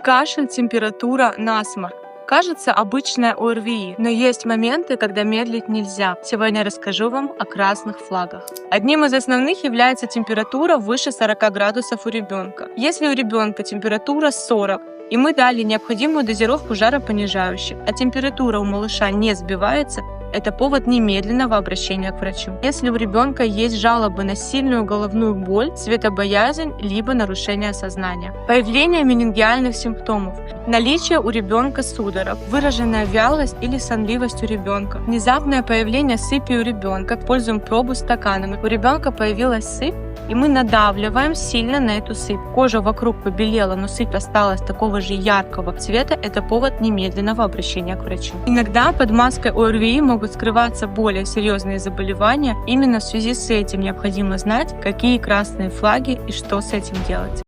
Кашель, температура, насморк. Кажется, обычное ОРВИ, но есть моменты, когда медлить нельзя. Сегодня я расскажу вам о красных флагах. Одним из основных является температура выше 40 градусов у ребенка. Если у ребенка температура 40, и мы дали необходимую дозировку жаропонижающих, а температура у малыша не сбивается, это повод немедленного обращения к врачу. Если у ребенка есть жалобы на сильную головную боль, светобоязнь, либо нарушение сознания. Появление менингиальных симптомов. Наличие у ребенка судорог, выраженная вялость или сонливость у ребенка. Внезапное появление сыпи у ребенка. Используем пробу стаканами. У ребенка появилась сыпь, и мы надавливаем сильно на эту сыпь. Кожа вокруг побелела, но сыпь осталась такого же яркого цвета. Это повод немедленного обращения к врачу. Иногда под маской ОРВИ могут скрываться более серьезные заболевания. Именно в связи с этим необходимо знать, какие красные флаги и что с этим делать.